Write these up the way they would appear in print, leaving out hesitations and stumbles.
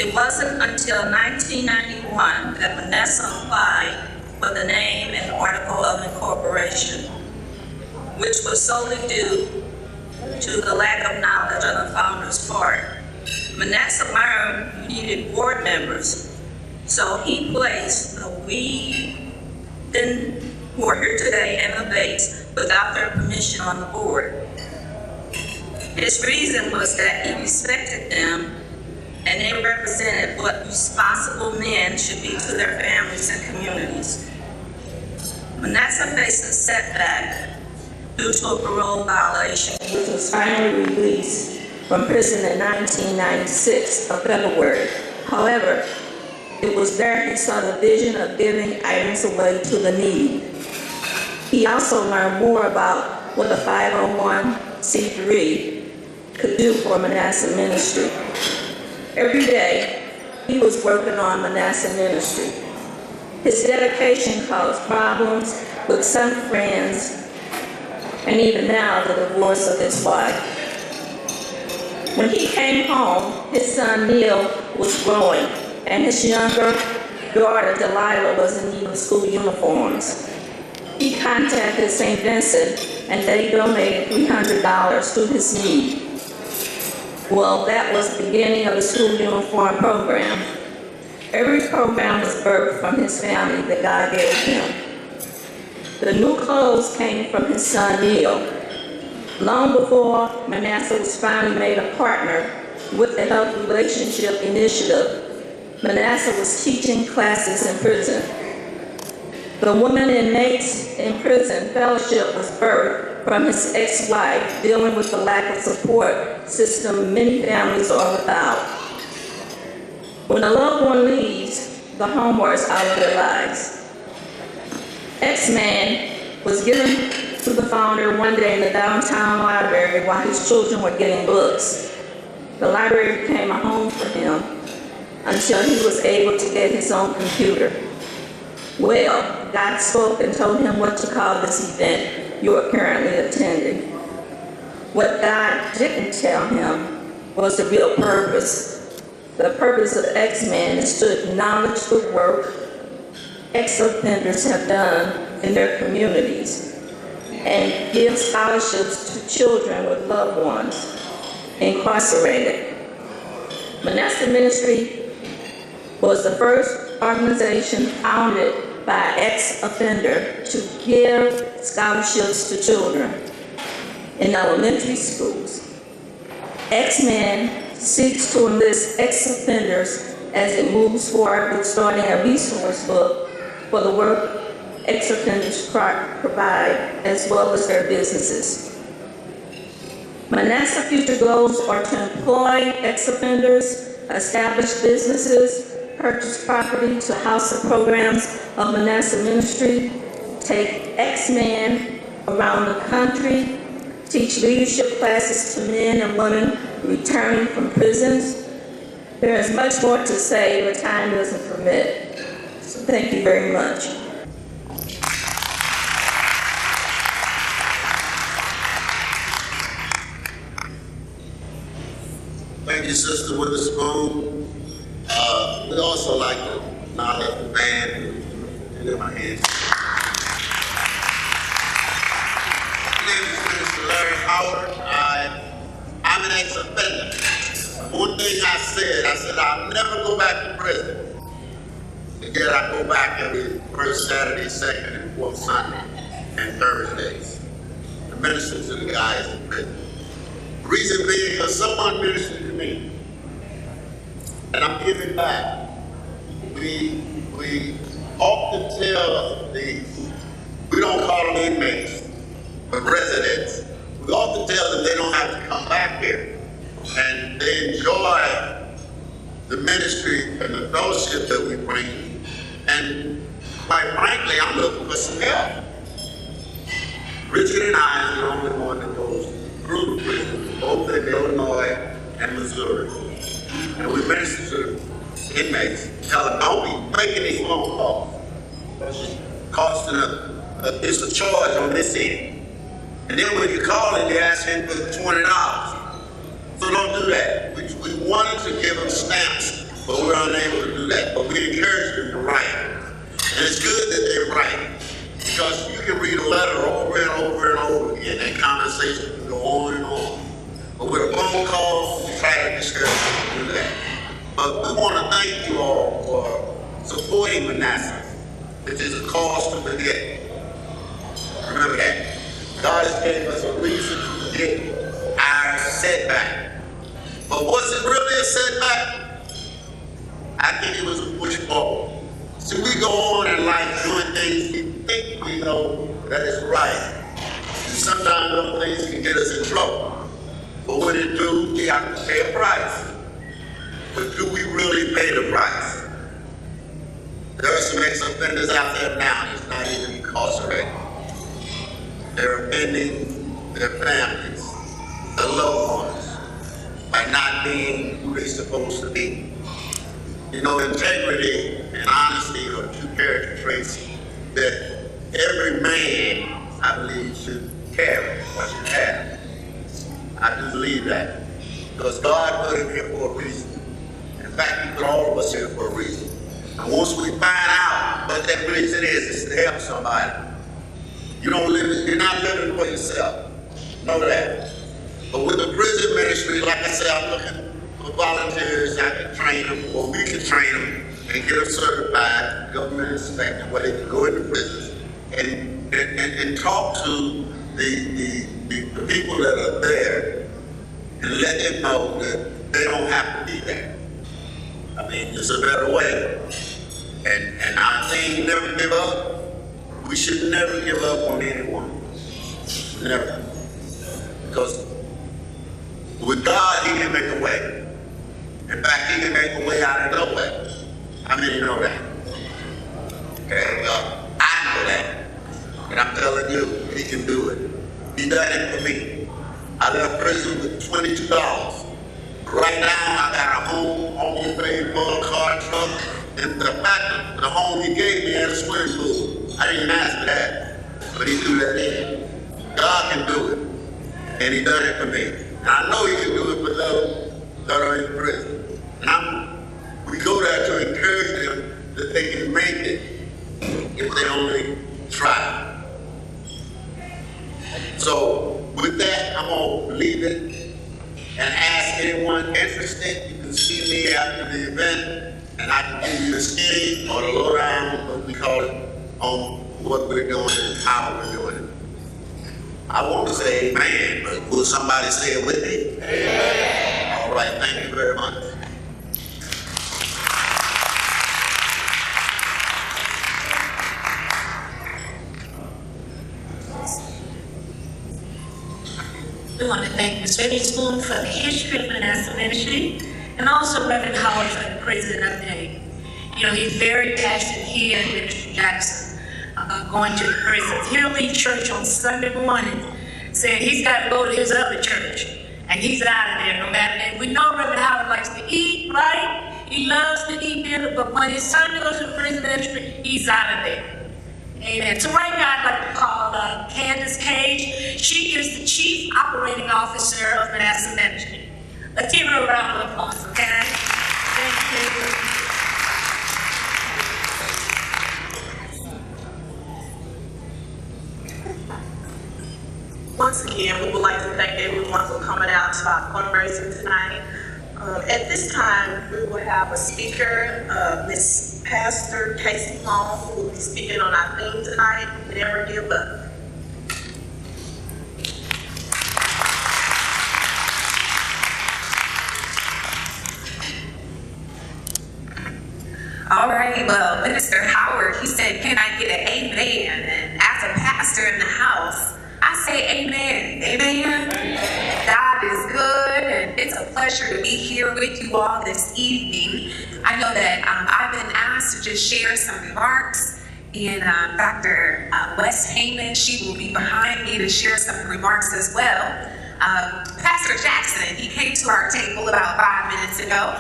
It wasn't until 1991 that Mannasah applied for the name and article of incorporation, which was solely due to the lack of knowledge on the founder's part. Mannasah learned he needed board members, so he placed the we then who are here today and the Bates without their permission on the board. His reason was that he respected them and they represented what responsible men should be to their families and communities. Mannasah faced a setback due to a parole violation, which was finally released from prison in 1996 of February. However, it was there he saw the vision of giving items away to the needy. He also learned more about what a 501c3 could do for Mannasah ministry. Every day, he was working on Mannasah ministry. His dedication caused problems with some friends, and even now, the divorce of his wife. When he came home, his son Neil was growing, and his younger daughter Delilah was in need of school uniforms. He contacted St. Vincent, and they donated $300 to his need. Well, that was the beginning of the school uniform program. Every program was birthed from his family that God gave him. The new clothes came from his son Neil. Long before Mannasah was finally made a partner with the Health Relationship Initiative, Mannasah was teaching classes in prison. The women inmates in prison fellowship was birthed from his ex-wife, dealing with the lack of support system many families are without. When a loved one leaves, the home is out of their lives. X-Man was given to the founder one day in the downtown library while his children were getting books. The library became a home for him until he was able to get his own computer. Well, God spoke and told him what to call this event you are currently attending. What God didn't tell him was the real purpose. The purpose of X-Man is to acknowledge the work ex-offenders have done in their communities and give scholarships to children with loved ones incarcerated. Mannasah Ministry was the first organization founded by an ex-offender to give scholarships to children in elementary schools. X-Man seeks to enlist ex-offenders as it moves forward with starting a resource book for the work ex-offenders provide, as well as their businesses. Mannasah future goals are to employ ex-offenders, establish businesses, purchase property to house the programs of Mannasah Ministry, take X-Man around the country, teach leadership classes to men and women returning from prisons. There is much more to say, but time doesn't permit. So thank you very much. Thank you, Sister Witherspoon. We'd also like to acknowledge the band in my hands. My name is Minister Larry Howard. I'm an ex-offender. One thing I said I'll never go back to prison. And yet I go back every first Saturday, second and fourth Sunday, and Thursdays to minister to the guys in prison. The reason being because someone ministered to me. And I'm giving back. We often tell we don't call them inmates, but residents. We often tell them they don't have to come back here. And they enjoy the ministry and the fellowship that we bring. And quite frankly, I'm looking for some help. Richard and I is the only one that goes through the prison, both in Illinois and Missouri. And we minister to inmates, tell them, don't be making these phone calls. Costing it's a charge on this end. And then when you call it, they're asking for $20. So don't do that. We wanted to give them stamps, but unable to do that, but we encourage them to write. And it's good that they write, because you can read a letter over and over and over again, and conversation can go on and on. But with a phone call, we try to discourage them to do that. But we want to thank you all for supporting Manasseh, which is a cause to forget. Remember that. God has given us a reason to forget our setback. But was it really a setback? I think it was a push forward. So we go on in life doing things we think we know that is right. And sometimes those things can get us in trouble. But when it do, we have to pay a price. But do we really pay the price? There are some ex-offenders out there now that's not even incarcerated. They're offending their families, their loved ones, by not being who they're supposed to be. You know, integrity and honesty are two character traits that every man, I believe, should carry or should have. I do believe that. Because God put him here for a reason. In fact, he put all of us here for a reason. And once we find out what that reason is, it's to help somebody. You're not living for yourself. Know that. But with the prison ministry, like I said, I'm looking for volunteers. I can train them, or we can train them and get them certified, government inspected, where they can go into prisons and talk to the people that are there and let them know that they don't have to be there. I mean, there's a better way. And our team never give up. We should never give up on anyone. Never. Because with God, he can make a way. In fact, he can make a way out of no way. How many know that? Okay, well, I know that. And I'm telling you, he can do it. He done it for me. I left prison with $22. Right now, I got a home, almost paid for a car, truck, and the fact that the home he gave me had a swimming pool. I didn't ask for that, but he threw that in. God can do it, and he done it for me. And I know he can do it for those that are in prison. And we go there to encourage them that they can make it if they only try. So with that, I'm going to leave it and ask anyone interested. You can see me after the event, and I can give you the skinny or the lowdown, what we call it, on what we're doing and how we're doing it. I want to say amen, but will somebody say it with me? Amen. All right, thank you very much. We want to thank Ms. Witherspoon for the history of Manasseh Ministry, and also Reverend Howard for the prison update. You know, he's very passionate here in Minister Jackson about going to the prisons. He'll leave church on Sunday morning saying he's got to go to his other church, and he's out of there no matter. And we know Reverend Howard likes to eat, right? He loves to eat dinner, but when it's time to go to the prison ministry, he's out of there. Amen. So right now I'd like to call Candace Cage. She is the Chief Operating Officer of Manasseh Ministry. Let's give her a round of applause, okay? Thank you. Once again, we would like to thank everyone for coming out to our fundraiser tonight. At this time, we will have a speaker, Miss Pastor Casey Long, who will be speaking on our theme tonight, Never Give Up. All right, well, Minister Howard, he said, can I get an amen? And as a pastor in the house, I say amen. Amen. God is good, and it's a pleasure to be here with you all this evening. I know that I've been asked to just share some remarks, and Dr. Wes Heyman, she will be behind me to share some remarks as well. Pastor Jackson, he came to our table about 5 minutes ago,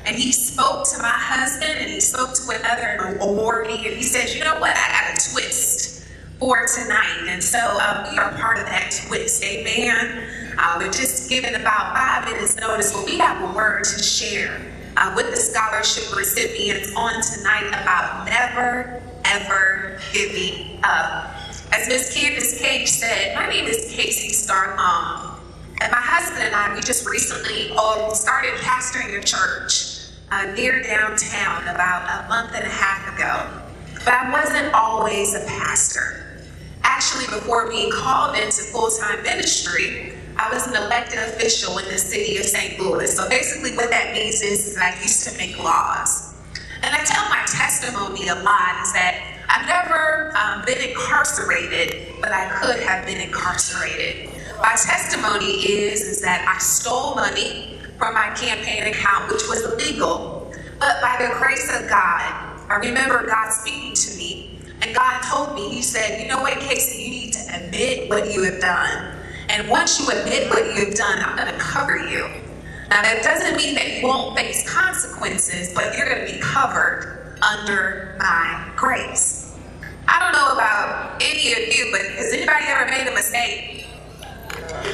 and he spoke to my husband, and he spoke to another awardee, and he said, you know what, I got a twist for tonight. And so we are part of that twist, amen. We're just given about 5 minutes notice, but we have a word to share. with the scholarship recipients on tonight about never, ever giving up. As Miss Candace Cage said, my name is Casey Starlong, and my husband and I, we just recently started pastoring a church near downtown about a month and a half ago. But I wasn't always a pastor. Actually, before being called into full-time ministry, I was an elected official in the city of St. Louis. So basically what that means is that I used to make laws. And I tell my testimony a lot is that I've never been incarcerated, but I could have been incarcerated. My testimony is that I stole money from my campaign account, which was illegal. But by the grace of God, I remember God speaking to me. And God told me, he said, you know what, Casey, you need to admit what you have done. And once you admit what you have done, I'm going to cover you. Now, that doesn't mean that you won't face consequences, but you're going to be covered under my grace. I don't know about any of you, but has anybody ever made a mistake?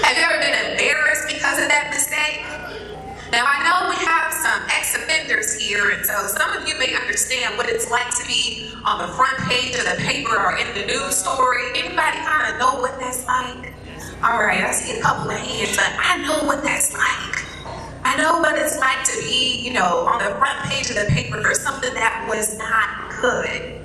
Have you ever been embarrassed because of that mistake? Now, I know we have some ex-offenders here, and so some of you may understand what it's like to be on the front page of the paper or in the news story. Anybody kind of know what that's like? All right, I see a couple of hands, but I know what that's like. I know what it's like to be, on the front page of the paper for something that was not good.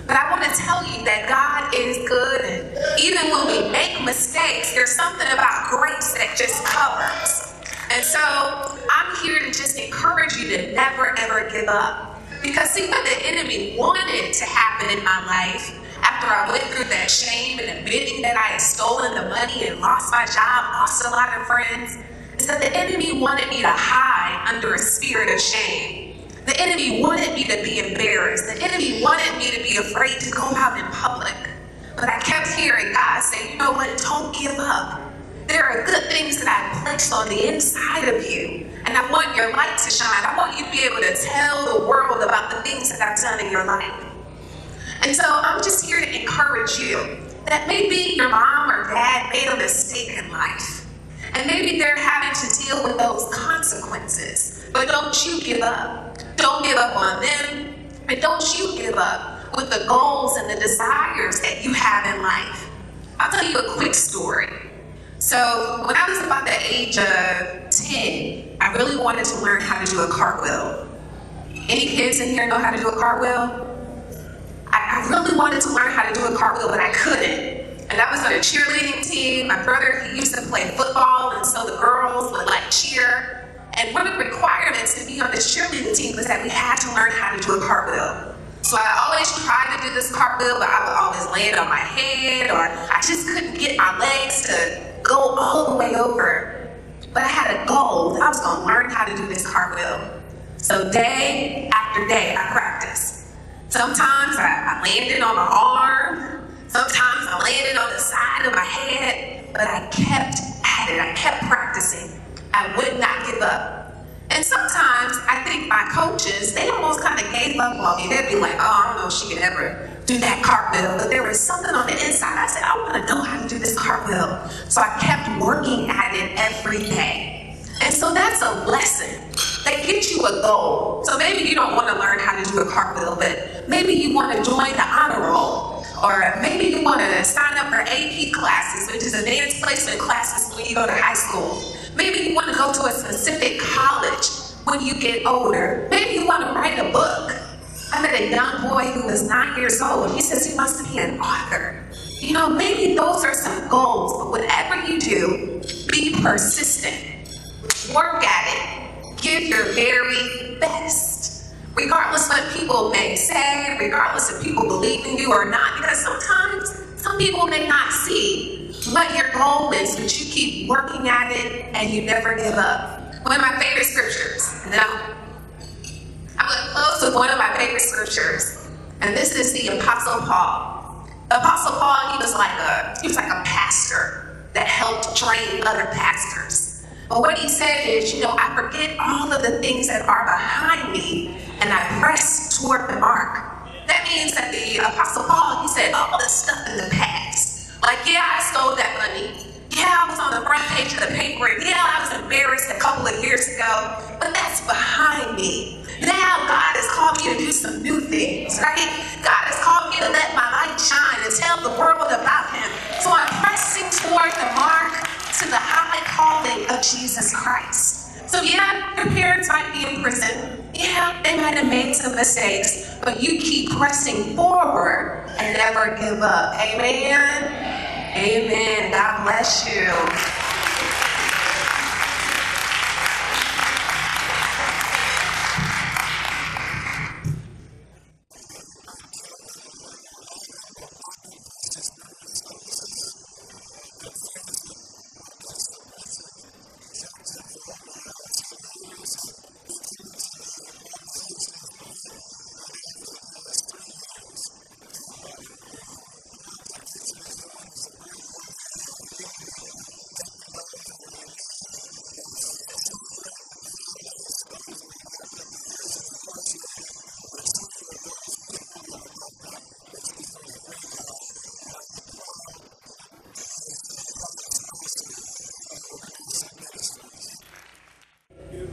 But I want to tell you that God is good, and even when we make mistakes, there's something about grace that just covers. And so I'm here to just encourage you to never, ever give up. Because see, what the enemy wanted to happen in my life after I went through that shame and admitting that I had stolen the money and lost my job, lost a lot of friends, is that the enemy wanted me to hide under a spirit of shame. The enemy wanted me to be embarrassed. The enemy wanted me to be afraid to go out in public. But I kept hearing God say, you know what, don't give up. There are good things that I've placed on the inside of you. And I want your light to shine. I want you to be able to tell the world about the things that I've done in your life. And so I'm just here to encourage you that maybe your mom or dad made a mistake in life. And maybe they're having to deal with those consequences. But don't you give up. Don't give up on them. And don't you give up with the goals and the desires that you have in life. I'll tell you a quick story. So when I was about the age of 10, I really wanted to learn how to do a cartwheel. Any kids in here know how to do a cartwheel? I really wanted to learn how to do a cartwheel, but I couldn't. And I was on a cheerleading team. My brother, he used to play football, and so the girls would cheer. And one of the requirements to be on this cheerleading team was that we had to learn how to do a cartwheel. So I always tried to do this cartwheel, but I would always land on my head, or I just couldn't get my legs to go all the way over. But I had a goal. I was going to learn how to do this cartwheel. So day after day, I practiced. Sometimes I landed on my arm. Sometimes I landed on the side of my head. But I kept at it. I kept practicing. I would not give up. And sometimes I think my coaches, they almost kind of gave up on me. They'd be like, oh, I don't know if she could ever do that cartwheel. But there was something on the inside. I said, I want to know how to do this cartwheel. So I kept working at it every day. And so that's a lesson. They get you a goal. So maybe you don't want to learn how to do a cartwheel, but maybe you want to join the honor roll. Or maybe you want to sign up for AP classes, which is advanced placement classes when you go to high school. Maybe you want to go to a specific college when you get older. Maybe you want to write a book. I met a young boy who was 9 years old. He says he wants to be an author. Maybe those are some goals, but whatever you do, be persistent. Work at it. Give your very best. Regardless what people may say, regardless if people believe in you or not, because sometimes some people may not see what your goal is, but you keep working at it and you never give up. One of my favorite scriptures. Now, I'm going to close with one of my favorite scriptures, and this is the Apostle Paul. The Apostle Paul, he was like a pastor that helped train other pastors. But what he said is, I forget all of the things that are behind me, and I press toward the mark. That means that the Apostle Paul, he said all the stuff in the past. I stole that money. Yeah, I was on the front page of the paper. Yeah, I was embarrassed a couple of years ago. But that's that's behind me. Now God has called me to do some new things, right? God has called me to let my light shine and tell the world about him. So I'm pressing toward the mark to the high calling of Jesus Christ. So yeah, your parents might be in prison. Yeah, they might have made some mistakes, but you keep pressing forward and never give up. Amen? Amen. God bless you.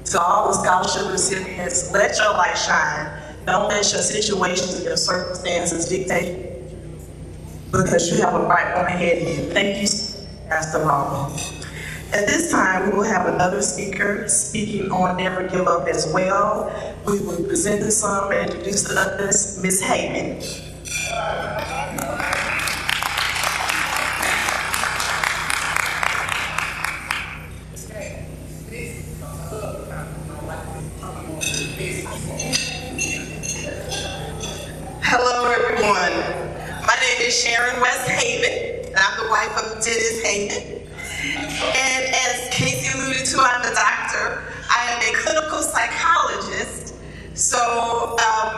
To all the scholarship recipients, let your light shine. Don't let your situations and your circumstances dictate, because you have a bright one ahead of you. Thank you, Pastor Long. At this time, we will have another speaker speaking on Never Give Up as well. We will present the song and introduce the others, Ms. Hayman. Hello, everyone. My name is Sharon West Haven, and I'm the wife of Dennis Haven. And as Casey alluded to, I'm a doctor. I am a clinical psychologist. So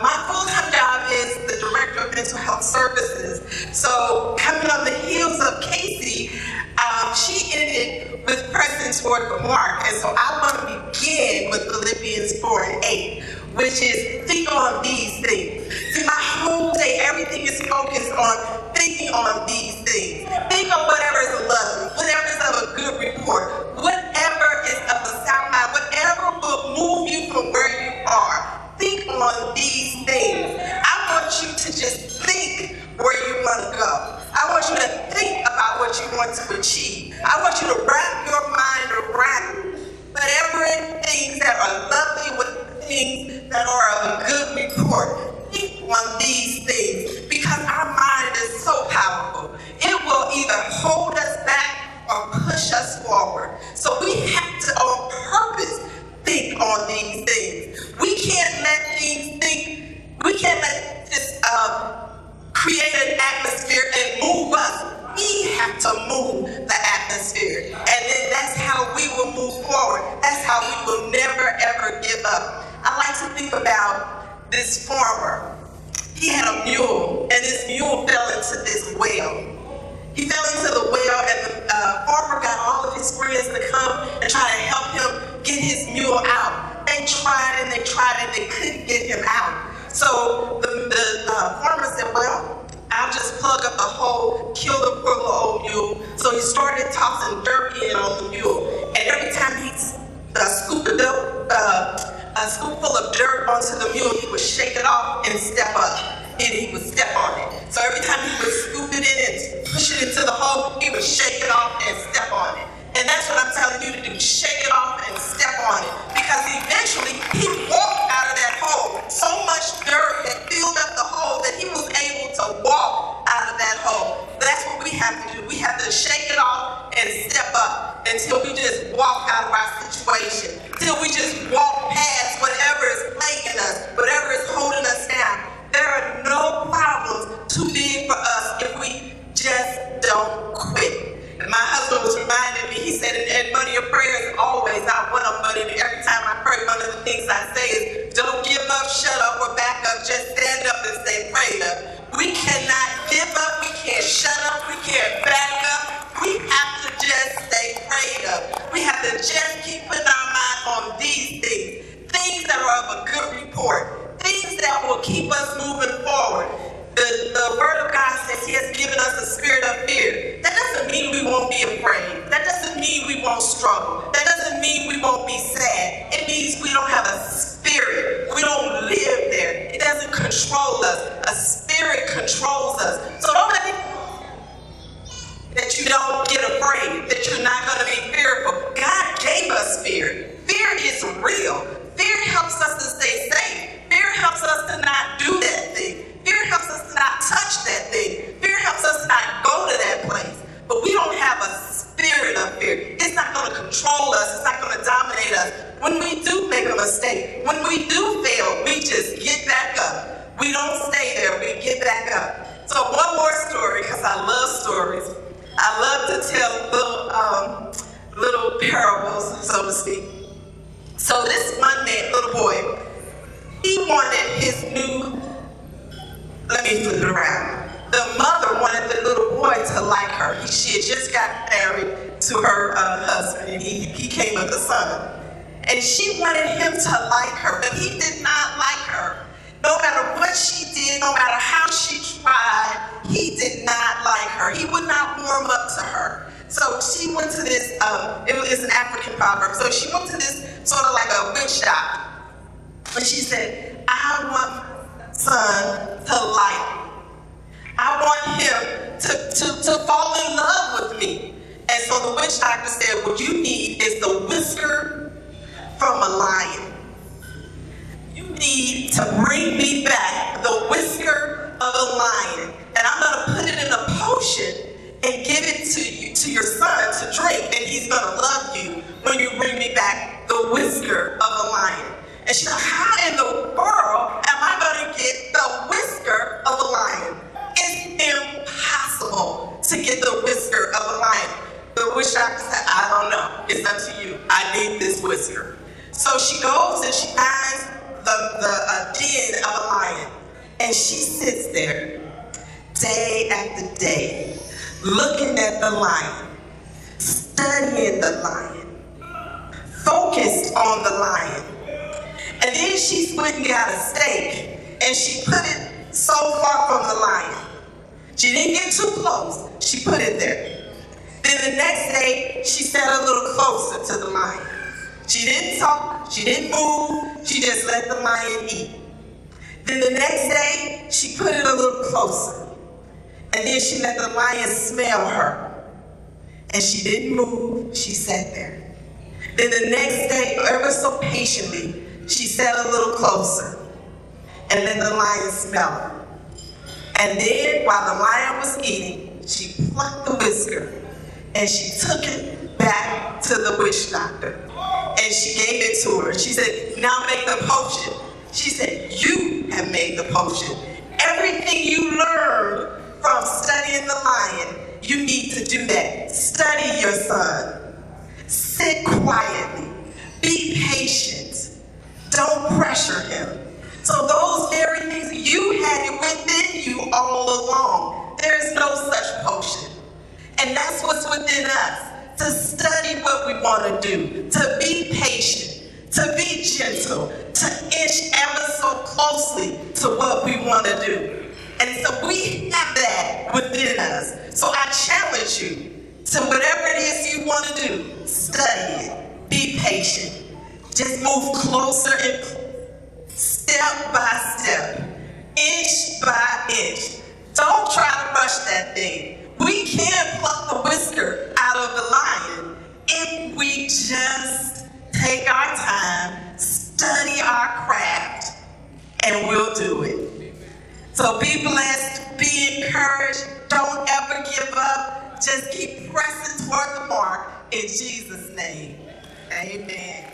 my full-time job is the director of mental health services. So coming on the heels of Casey, she ended with pressing toward the mark. And so I want to begin with Philippians 4:8, which is think on these things. See, my whole day, everything is focused on thinking on these things. Think on whatever is lovely, whatever is of a good report, whatever is of a sound mind, whatever will move you from where you are. Think on these things. I want you to just think where you want to go. I want you to think about what you want to achieve. I want you to wrap your mind around whatever things that are lovely, with things that are of a good report. Think on these things, because our mind is so powerful. It will either hold us back or push us forward. So we have to, on purpose, think on these things. We can't let this create an atmosphere and move us. We have to move the atmosphere. And then that's how we will move forward. That's how we will never, ever give up. I like to think about this farmer. He had a mule, and this mule fell into this well. He fell into the well, and the farmer got all of his friends to come and try to help him get his mule out. They tried and they tried, and they couldn't get him out. So the farmer said, well, I'll just plug up the hole, kill the poor little old mule. So he started tossing dirt in on the mule. And every time he scooped a scoopful of dirt onto the mule, he would shake it off and step up. And he would step on it. So every time he would scoop it in and push it into the hole, he would shake it off and step on it. And that's what I'm telling you to do. Shake it off and step on it. Because eventually, he walked out of that hole. So much dirt had filled up the hole that he was able to walk out of that hole. But that's what we have to do. We have to shake it off and step up until we just walk out of our situation. Until we just walk past whatever is plaguing us, whatever is holding us down. There are no problems too big for us if we just don't quit. And my husband was reminding me, he said, and one of your prayers always, not one of them, but every time I pray, one of the things I say is, don't give up, shut up, or back up, just stand up and stay prayed up. We cannot give up, we can't shut up, we can't back up. We have to just stay prayed up. We have to just keep putting our mind on these things. controls us. So don't let me that you don't get afraid, that you're not going to be fearful. God gave us fear. Fear is real. Fear helps us to stay safe. Fear helps us to not do that thing. Fear helps us to not touch that thing. Fear helps us to not go to that place. But we don't have a spirit of fear. It's not going to control us. It's not going to dominate us. When we do make a mistake, when we do fail, we just get back up. We don't stay there. We get back up. So one more story, because I love stories. I love to tell little parables, so to speak. So this one man, little boy, he wanted his new, let me flip it around. The mother wanted the little boy to like her. She had just got married to her husband, and he came with a son. And she wanted him to like her, but he did not like her. No matter what she did, no matter how she tried, he did not like her. He would not warm up to her. So she went to this, it was an African proverb, so she went to this sort of like a witch doctor. And she said, I want my son to like me. I want him to fall in love with me. And so the witch doctor said, what you need is the whisker from a lion. You need to bring me back the whisker of a lion. And I'm going to put it in a potion and give it to your son to drink. And he's going to love you when you bring me back the whisker of a lion. And she said, how in the world am I going to get the whisker of a lion? It's impossible to get the whisker of a lion. The witch doctor said, I don't know. It's up to you. I need this whisker. So she goes and she finds the den of a lion. And she sits there day after day, looking at the lion, studying the lion, focused on the lion. And then she went and got a stake, and she put it so far from the lion. She didn't get too close. She put it there. Then the next day, she sat a little closer to the lion. She didn't talk. She didn't move. She just let the lion eat. Then the next day, she put it a little closer. And then she let the lion smell her. And she didn't move. She sat there. Then the next day, ever so patiently, she sat a little closer and let the lion smell her. And then, while the lion was eating, she plucked the whisker and she took it back to the witch doctor. And she gave it to her. She said, now make the potion. She said, you have made the potion. Everything you learned from studying the lion, you need to do that. Study your son. Sit quietly. Be patient. Don't pressure him. So those very things, you had it within you all along. There is no such potion. And that's what's within us. To study what we want to do. To be patient. To be gentle. To inch ever so closely to what we want to do. And so we have that within us. So I challenge you to whatever it is you want to do, study it. Be patient. Just move closer and step by step, inch by inch. Don't try to rush that thing. We can pluck the whisker out of the lion if we just take our time, study our craft, and we'll do it. So be blessed, be encouraged, don't ever give up. Just keep pressing toward the mark in Jesus' name. Amen.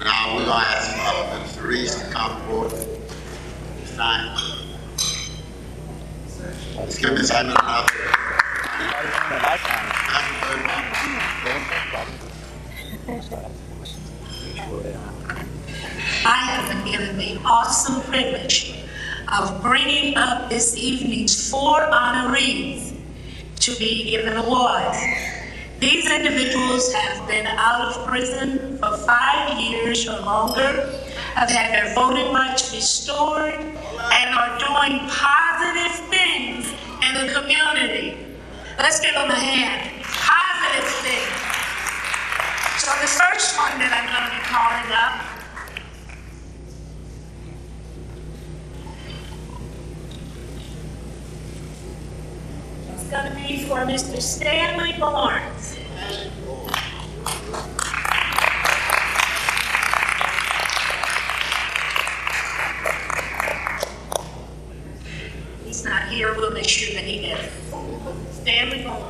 Now we're going to ask Minister Reese to come forward this time. Let's give Ms. Hyman another. I have been given the awesome privilege of bringing up this evening's 4 honorees to be given awards. These individuals have been out of prison for 5 years or longer, have had their voting rights restored, and are doing positive things in the community. Let's give them a hand. Positive things. So the first one that I'm going to be calling up is going to be for Mr. Stanley Barnes. He's not here, we'll make sure that he gets it. Stanley Barnes.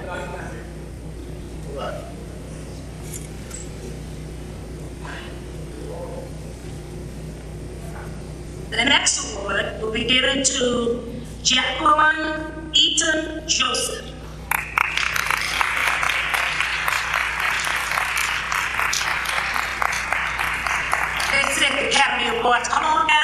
The next award will be given to Jacqueline Eaton Joseph. They said the Academy Awards. Come on now.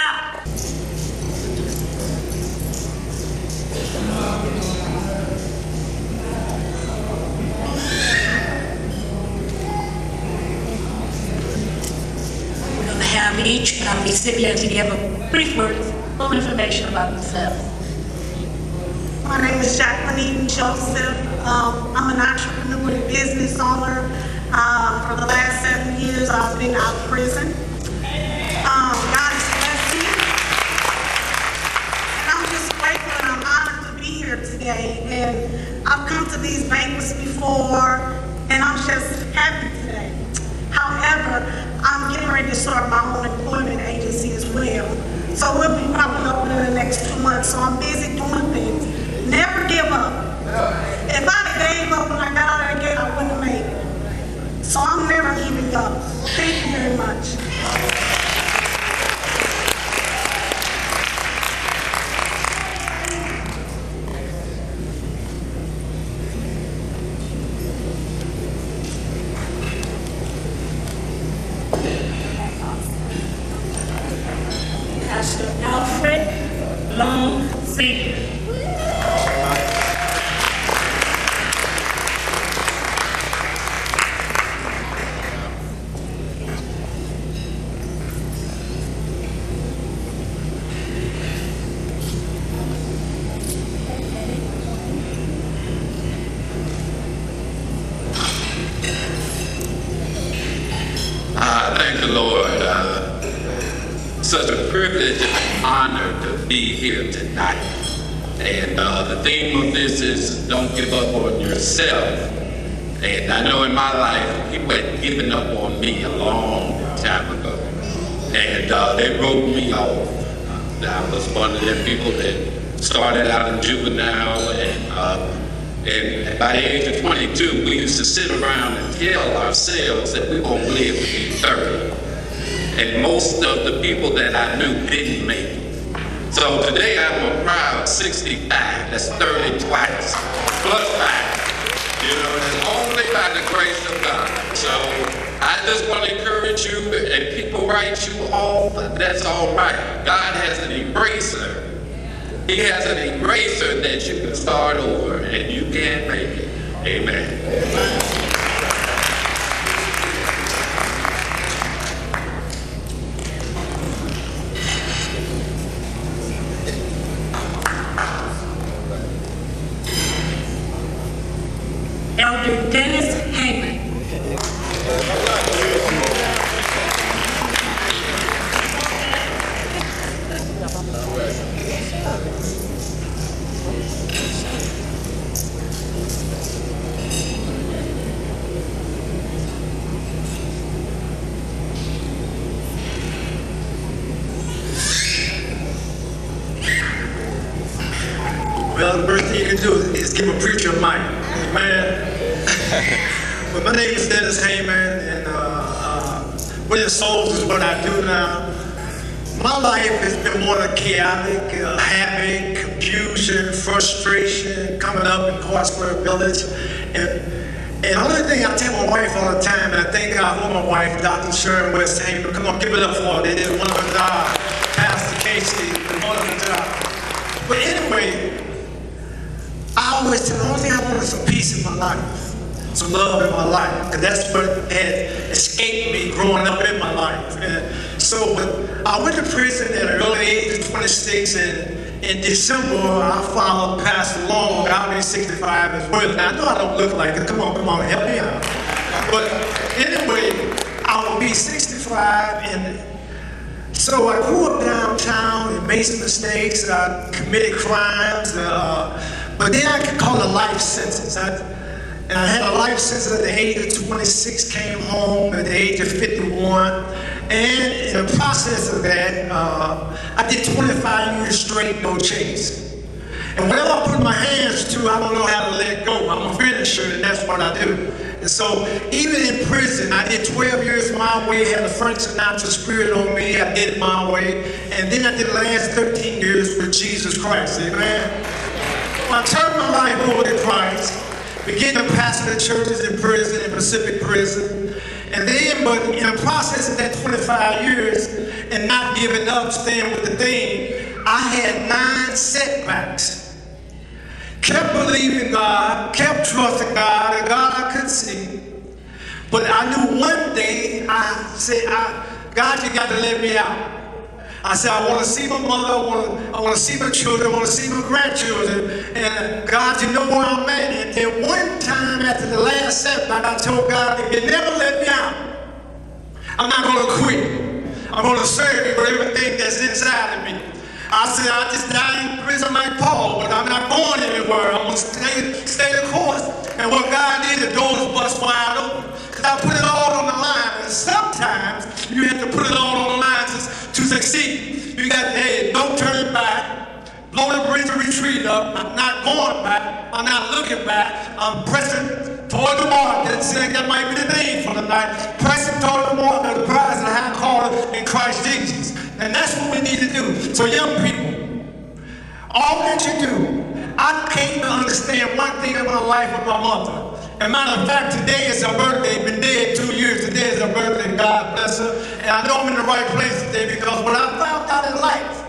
Have each recipient to give a brief word of information about themselves. My name is Jacqueline Eaton Joseph. I'm an entrepreneur and business owner. For the last 7 years, I've been out of prison. God has blessed me. And I'm just grateful and I'm honored to be here today. And I've come to these banquets before, and I'm just happy today. However, I'm getting ready to start my own employment agency as well. So we'll be popping up in the next 2 months. So I'm busy doing things. Never give up. If I gave up when I got out of the gate, I wouldn't have made it. So I'm never giving up. Thank you very much. Pastor Alfred Long Sr. Thank the Lord. Such a privilege and honor to be here tonight. And the theme of this is don't give up on yourself. And I know in my life, people had given up on me a long time ago. And they wrote me off. I was one of them people that started out in juvenile, and by the age of 22, we used to sit around and tell ourselves that we won't live to be 30. And most of the people that I knew didn't make it. So today I'm a proud 65, that's 30 twice, plus 5. You know, it's only by the grace of God. So I just want to encourage you, and people write you off, that's all right. God has an eraser. He has an eraser that you can start over, and you can make it. Amen. Elder Dennis Heyman. Well, the first thing you can do is give a preacher a mic. Amen. Well, my name is Dennis Heyman, and winning souls is what I do now. My life has been more chaotic, havoc, confusion, frustration, coming up in Square Village. And And the only thing I tell my wife all the time, and I thank God for my wife, Dr. Sharon West Hamer, come on, give it up for her. They did one of her jobs. Pastor Casey, one of her jobs. But anyway, I always tell the only thing I want is some peace in my life, some love in my life, because that's what had escaped me growing up in my life. And so I went to prison at an early age of 26, and in December, I followed Pastor Long. I'll be 65 as well. Now, I know I don't look like it. Come on, help me out. But anyway, I will be 65, and so I grew up downtown and made some mistakes. I committed crimes, but then I could call it a life sentence. And I had a life sentence at the age of 26, came home at the age of 51. And in the process of that, I did 25 years straight, no chase. And whatever I put my hands to, I don't know how to let go. I'm a finisher, and that's what I do. And so even in prison, I did 12 years my way, had a Frank Sinatra spirit on me, I did it my way. And then I did the last 13 years with Jesus Christ, amen? I turned my life over to Christ, began to pastor the churches in prison, in Pacific Prison. And then, but in the process of that 25 years and not giving up, staying with the thing, I had 9 setbacks. Kept believing God, kept trusting God, and God I could see. But I knew one day, I said, God, you got to let me out. I said, I want to see my mother, I want to see my children, I want to see my grandchildren. And God, you know where I'm at. And then one time after the last setback, I told God, if you never let me out, I'm not going to quit. I'm going to serve you with everything that's inside of me. I said, I just died in prison like Paul, but I'm not going anywhere. I'm going to stay the course. And what God did, the doors bust wide open. Because I put it all on the line. And sometimes you have to put it all on the line to succeed. You got to, hey, don't turn back. Blow the bridge of retreat up. I'm not going back. I'm not looking back. I'm pressing toward the mark. That might be the name for the night. Pressing toward the mark of the prize and the high calling in Christ Jesus. And that's what we need to do. So young people, all that you do, I came to understand one thing in my life with my mother. As a matter of fact, today is her birthday. Been dead 2 years. Today is her birthday. God bless her. And I know I'm in the right place today because when I found out in life,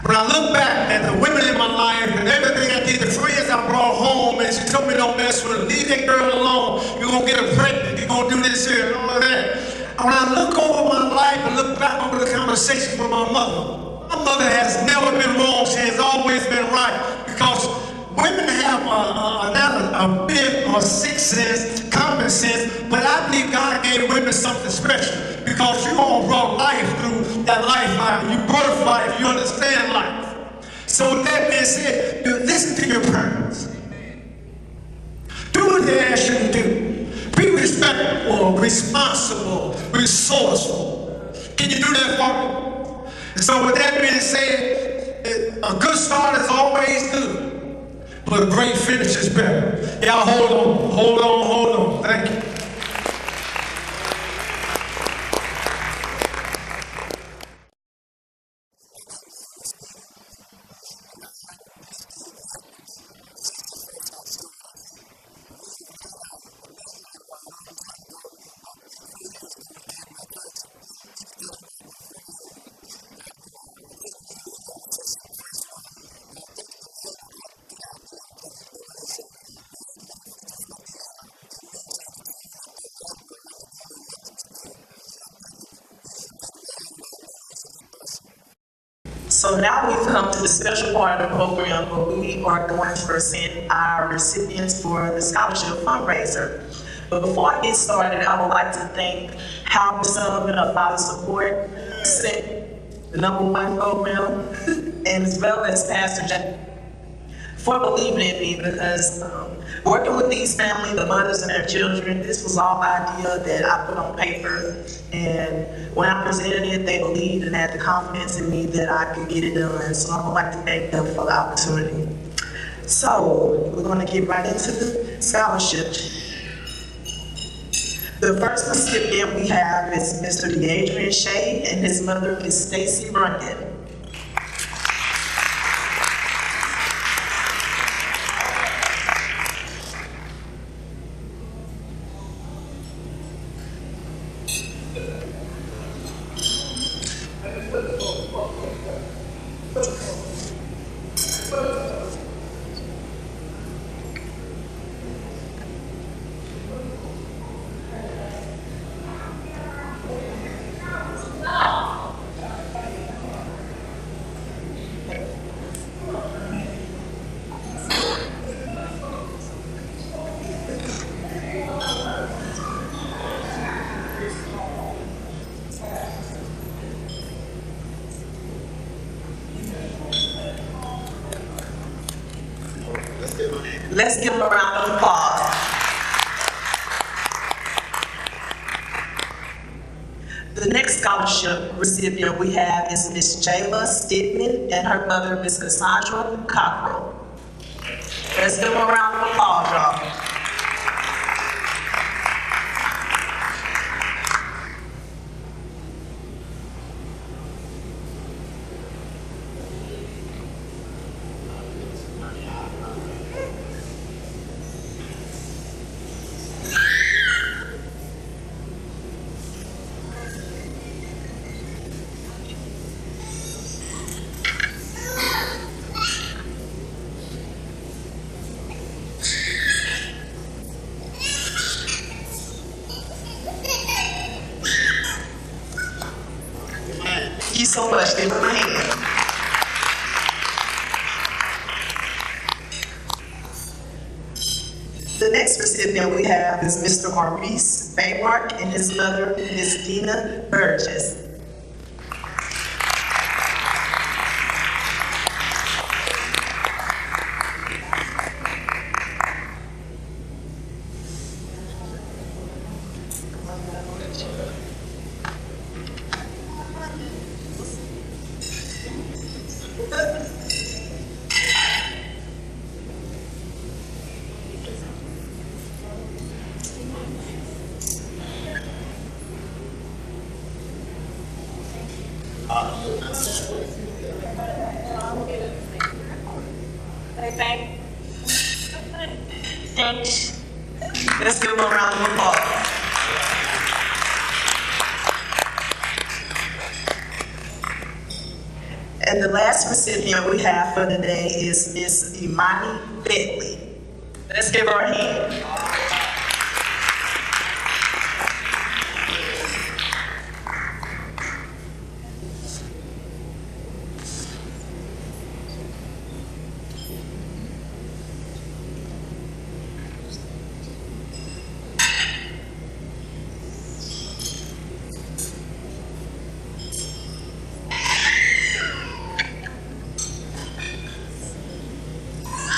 when I look back at the women in my life and everything I did, the friends I brought home, and she told me don't mess with her, leave that girl alone. You're going to get her pregnant. You're going to do this here and all of that. And when I look over my life and look back over the conversations with my mother has never been wrong. She has always been right. Because women have a bit or sixth sense, common sense, but I believe God gave women something special. Because you all brought life through that lifeline. You birth life. You understand life. So with that being said, listen to your parents. Do what they ask you to do. Be respectful, responsible, resourceful. Can you do that for me? And so with that being said, a good start is always good, but a great finish is better. Y'all hold on. Thank you. So now we've come to the special part of the program where we are going to present our recipients for the scholarship fundraiser. But before I get started, I would like to thank Howard Sullivan of Father Support, the #1 program, and as well as Pastor Jack for believing in me, because working with these families, the mothers and their children, this was all idea that I put on paper. And when I presented it, they believed and had the confidence in me that I could get it done. So I would like to thank them for the opportunity. So we're going to get right into the scholarship. The first recipient we have is Mr. Adrian Shea, and his mother is Stacy Runyon. Let's give them a round of applause. The next scholarship recipient we have is Miss Jayla Stidman and her mother, Miss Cassandra Cockrell. Let's give them a round of applause, y'all. Thank you so much. Give them a hand. The next recipient we have is Mr. Maurice Baymark and his mother, Ms. Dina Burgess. Thanks. Let's give them a round of applause. And the last recipient we have for the day is Miss Imani Bentley. Let's give her a hand.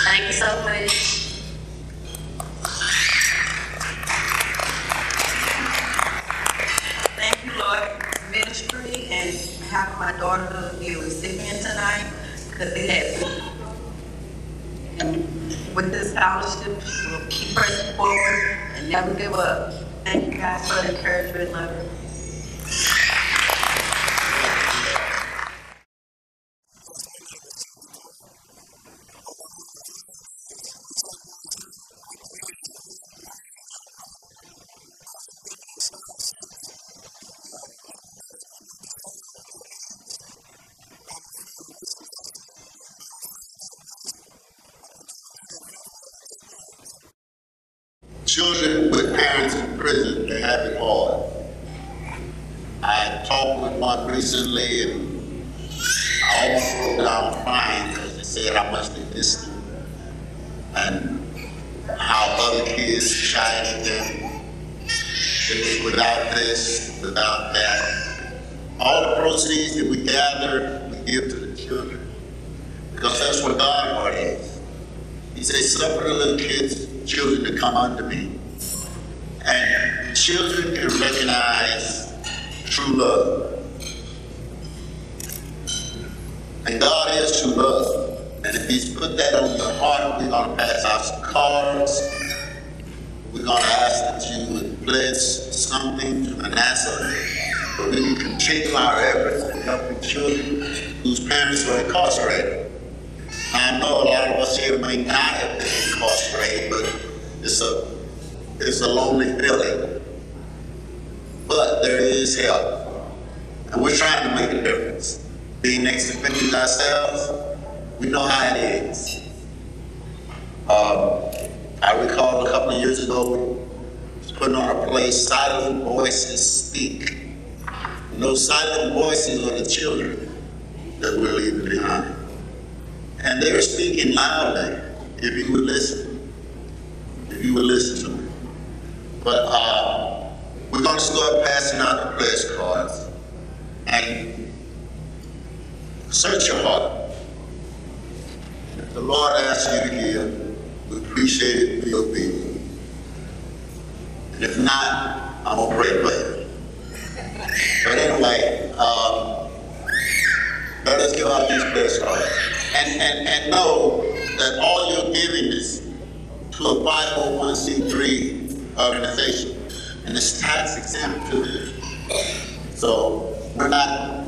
Thank you so much. Thank you, Lord Ministry, and have my daughter to be a recipient tonight, because they had me. And with this scholarship, we'll keep pressing forward and never give up. Thank you guys for the encouragement, love you. Children with parents in prison, they have it hard. I talked with one recently and I almost broke down crying because they said how much they missed them and how other kids shied at them. It was without this, without that. All the proceeds that we gather, we give to the children because that's what God's heart is. He says, suffer the little kids, children to come unto me. And children can recognize true love. And God is true love. And if He's put that on your heart, we're going to pass out some cards. We're going to ask that you would pledge something to mannasah, so we can continue our efforts in helping children whose parents are incarcerated. I know a lot of us here may not have been incarcerated, but it's a lonely feeling. But there is help. And we're trying to make a difference. Being ex-offenders ourselves, we know how it is. I recall a couple of years ago, we was putting on a play, Silent Voices Speak. And those silent voices are the children that we're leaving behind. And they're speaking loudly, if you would listen. If you would listen to me. But we're going to start passing out the pledge cards. And search your heart. If the Lord asks you to give, we appreciate it, we'll be. And if not, I'm gonna pray for you. But anyway, let us give out these prayer cards. And know that all your giving is to a 501c3 organization. And it's tax exempt too. So we're not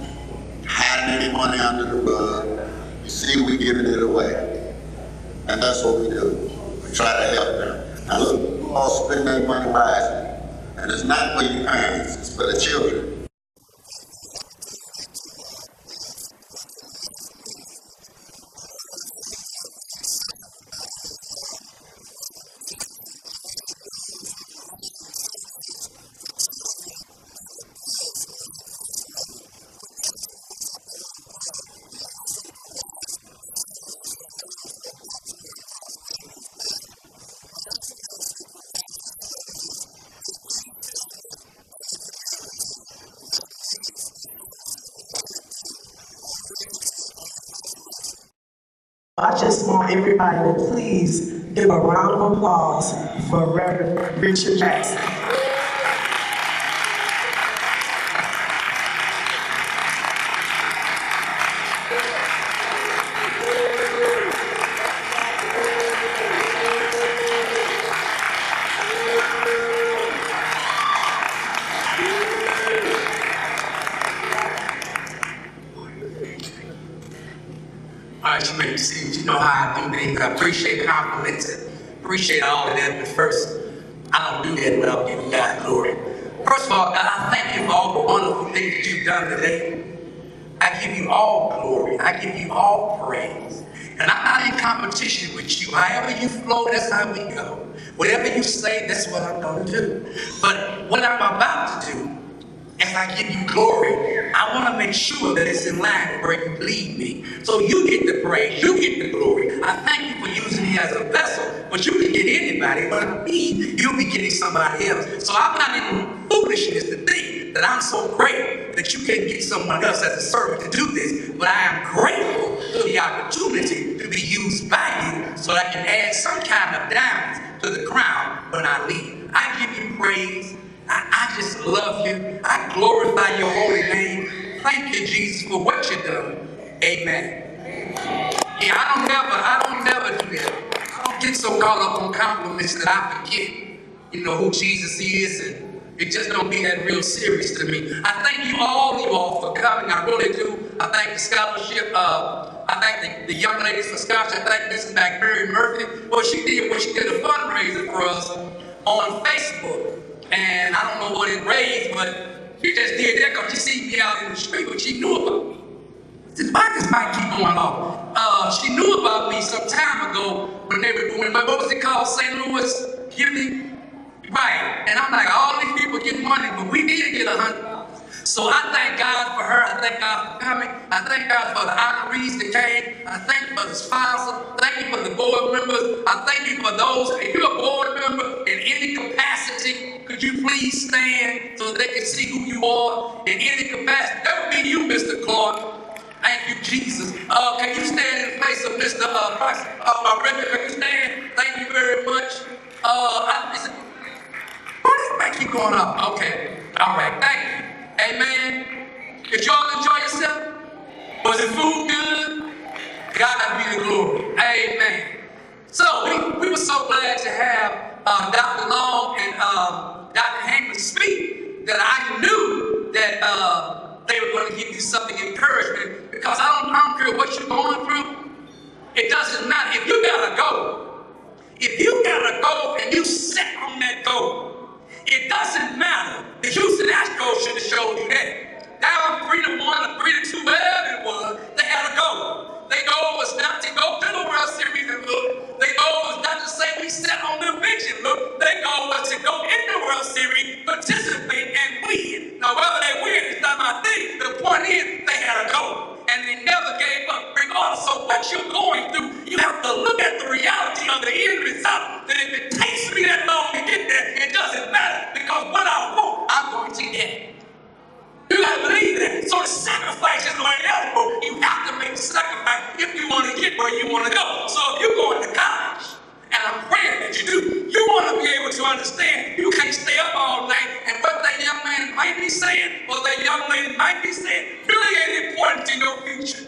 hiding any money under the rug. You see, we're giving it away. And that's what we do. We try to help them. Now look, you all spend that money wisely. And it's not for your parents, it's for the children. I just want everybody to please give a round of applause for Reverend Richard Jackson. All right, you make decisions. You know how I do things. I appreciate compliments and appreciate all of that. But first, I don't do that without giving God glory. First of all, God, I thank you for all the wonderful things that you've done today. I give you all glory. I give you all praise. And I'm not in competition with you. However you flow, that's how we go. Whatever you say, that's what I'm going to do. But what I'm about to do, as I give you glory, I want to make sure that it's in line with where you lead me. So you get the praise, you get the glory. I thank you for using me as a vessel, but you can get anybody, but me, you'll be getting somebody else. So I'm not in foolishness to think that I'm so great that you can't get someone else as a servant to do this. But I am grateful for the opportunity to be used by you so that I can add some kind of diamonds to the crown when I leave. I give you praise. I just love you. I glorify your holy name. Thank you, Jesus, for what you've done. Amen. Yeah, I don't never do that. I don't get so caught up on compliments that I forget, who Jesus is, and it just don't be that real serious to me. I thank you all for coming. I really do. I thank the scholarship. I thank the young ladies for scholarship. I thank Mrs. McMurray Murphy. Well, she did a fundraiser for us on Facebook. And I don't know what it raised, but she just did that because she seen me out in the street, but she knew about me. Why this might keep going off? She knew about me some time ago when they were doing, what was it called, St. Louis Giving? Right. And I'm like, all these people get money, but we did get $100. So I thank God for her. I thank God for coming. I thank God for the honorees that came. I thank you for the sponsor. Thank you for the board members. I thank you for those. If you're a board member in any capacity, could you please stand so they can see who you are in any capacity? That would be you, Mr. Clark. Thank you, Jesus. Can you stand in the place of Mr. Price? Reggie, can you stand? Thank you very much. Why does it keep going up? Okay. All right. Thank you. Amen. Did y'all enjoy yourself? Was the food good? God be the glory. Amen. So we were so glad to have Dr. Long and Dr. Hankman speak that I knew that they were going to give you something encouragement, because I don't care what you're going through. It doesn't matter. If you gotta go and you set on that goal, it doesn't matter. The Houston Astros should have showed you that. Down 3-1 or 3-2, whatever it was, they had a goal. Their goal was not to go to the World Series and look. Their goal was not to say we sat on the bench and look. Their goal was to go in the World Series, participate, and win. Now, whether they win is not my thing. The point is, they had a goal. And they never gave up. Regardless of what you're going through, you have to look at the reality of the end result. That if it takes me that long to get there, it doesn't matter. Because what I want, I'm going to get. You gotta believe that. So the sacrifice is inevitable. You have to make the sacrifice if you want to get where you want to go. So if you're going to college, and I'm praying you do. You want to be able to understand. You can't stay up all night, and what that young man might be saying, or that young lady might be saying, really ain't important to your future.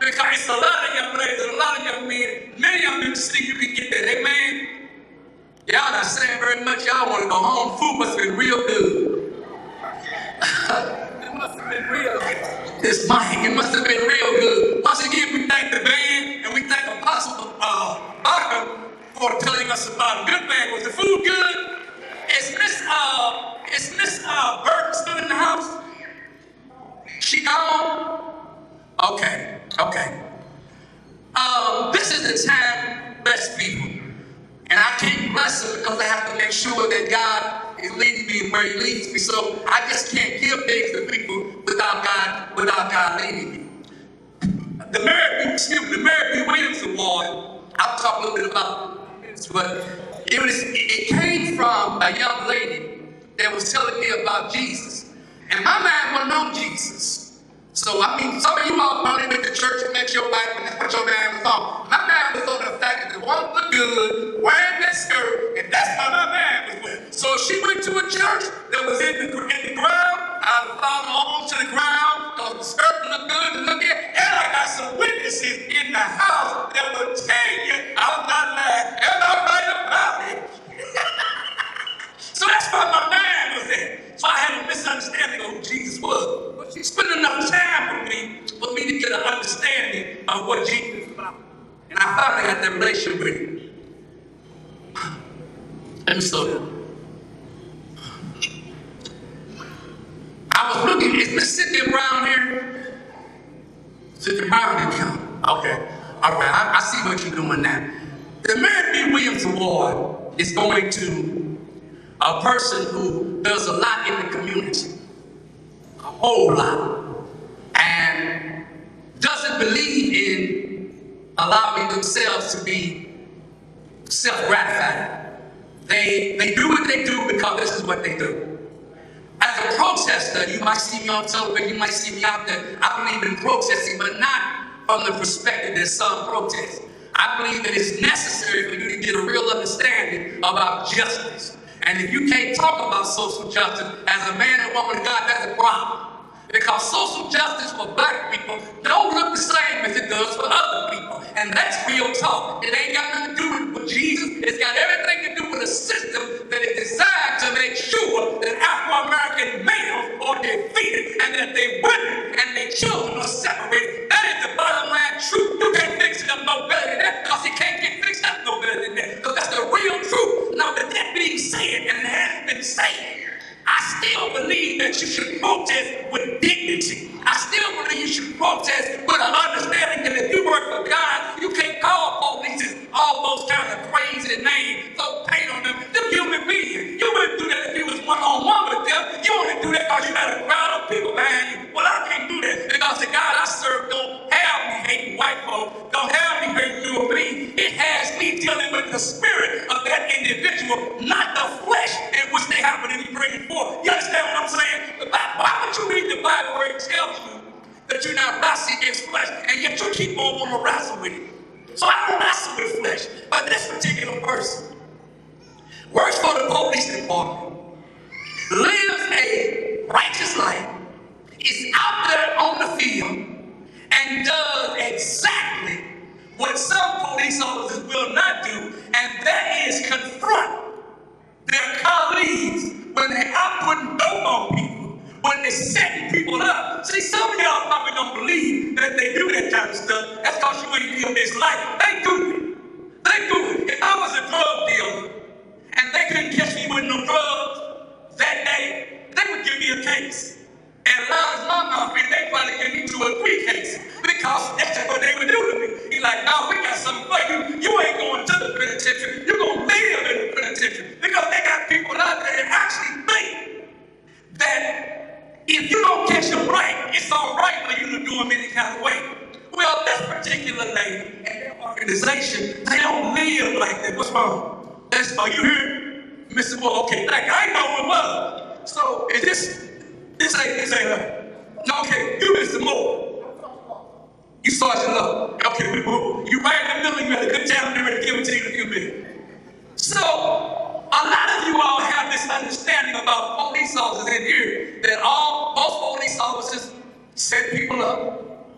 Because it's a lot of young ladies and a lot of young men, many of them in the city, you can get that. Amen? Y'all not saying very much. Y'all want to go home. Food must have been real good. It must have been real good. This mic, it must have been real good. Once again, we thank the band and we thank Apostle Barker for telling us about a good band. Was the food good? Is Miss Burton still in the house? She gone? Okay. This is the time to bless people. And I can't bless them because I have to make sure that God is leading me where He leads me. So I just can't give things to people without God leading me. The Mary B. Williams Award, I'll talk a little bit about this, but it came from a young lady that was telling me about Jesus. And my mind wasn't on Jesus. So, I mean, some of you all probably went to church and met your wife, and that's what your mind was on. My mind was on the fact that the one looked good, wearing that skirt, and that's how my mind was with. So she went to a church that was in the ground. I followed along to the ground, because the skirt looked good to look at, and I got some witnesses in the house that will tell you I'm not lying. Am I right about it? So that's why my mind was there. So I had a misunderstanding of who Jesus was. But she spent enough time with me for me to get an understanding of what Jesus was about. And I finally got that relationship with him. Let me slow down. I was looking, is Miss Cynthia Brown here? Cynthia Brown didn't come. Okay. All right, I see what you're doing now. The Mary B. Williams Award is going to a person who does a lot in the community, a whole lot, and doesn't believe in allowing themselves to be self-gratified. They do what they do because this is what they do. As a protester, you might see me on television, you might see me out there. I believe in protesting, but not from the perspective that some protest. I believe that it's necessary for you to get a real understanding about justice. And if you can't talk about social justice as a man and woman of God, that's a problem. Because social justice for black people don't look the same as it does for other people. And that's real talk. It ain't got nothing to do with Jesus. It's got everything to do with a system that is designed to make sure that Afro-American males are defeated and that their women and their children are separated. That is the bottom line truth. You can't fix it up no better than that because it can't get fixed up no better than that. Because that's the real truth. Now, with that being said, and it has been said, I still believe that you should protest with dignity. I still believe you should protest with an understanding that if you work for God, you can't call police all those kinds of crazy names, throw paint on them. They're human beings. You wouldn't do that if you was one-on-one with them. You only do that because you got a crowd of people behind you. Well, I can't do that because the God I serve don't have me hating white folks, don't have me hating you or me. It has me dealing with the spirit of that individual, not the flesh in which they happen to be bringing forth. You understand what I'm saying? Why would you read the Bible where it tells you that you're not wrestling against flesh, and yet you keep on wanting to wrestle with it? So I don't wrestle with flesh, but this particular person works for the police department, lives a righteous life, is out there on the field, and does exactly what some police officers will not do, and that is confront their colleagues when they're out putting dope on people, when they're setting people up. See, some of y'all probably don't believe that they do that kind of stuff. That's because you ain't lived this life. They do it. They do it. If I was a drug dealer and they couldn't catch me with no drugs that day, they would give me a case. And as loud as my mouth is, they probably give me 2 or 3 cases because that's what they would do to me. He's like, no, we got something for you. You ain't going to the penitentiary. You're going to live in the penitentiary. Because they got people out there that actually think that if you don't catch them right, it's all right for you to do them any kind of way. Well, this particular lady and their organization, they don't live like that. What's wrong? Are you here? Mr. Well, okay, like I know it was. So is this ain't her. No, okay, you Mr. Moore. You Sergeant Love. Okay, we move. You right in the middle, you had a good time, they're ready to give it to you in a few minutes. So, a lot of you all have this understanding about police officers in here that most police officers set people up,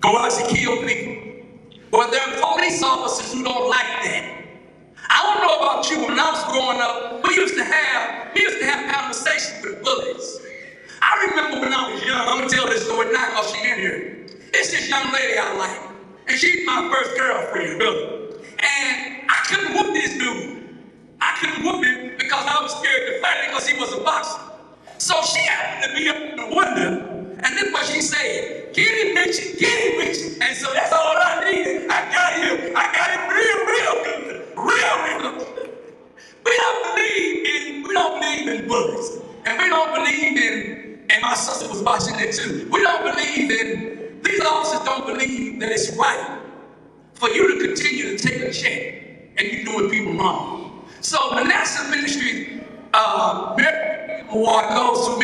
go out to kill people. Well, there are police officers who don't like that. I don't know about you, when I was growing up, we used to have conversations with bullies. I remember when I was young, I'm gonna tell this story now because she's in here. It's this young lady I like, and she's my first girlfriend, really. And I couldn't whoop this dude. I couldn't whoop him because I was scared to fight him because he was a boxer. So she happened to be up in the window, and this is what she said: "Get him, Richie, get him, Richie." And so that's all I needed. I got him real good. We don't believe in bullies. And we don't believe in, and my sister was watching it too, we don't believe in, these officers don't believe that it's right for you to continue to take a check and you doing people wrong. So Manasseh Ministry award goes to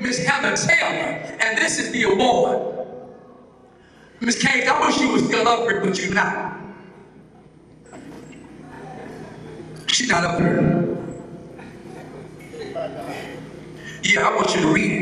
Miss Heather Taylor, and this is the award. Miss Kate, I wish you was still up here, but you're not. She's not up here. Yeah, I want you to read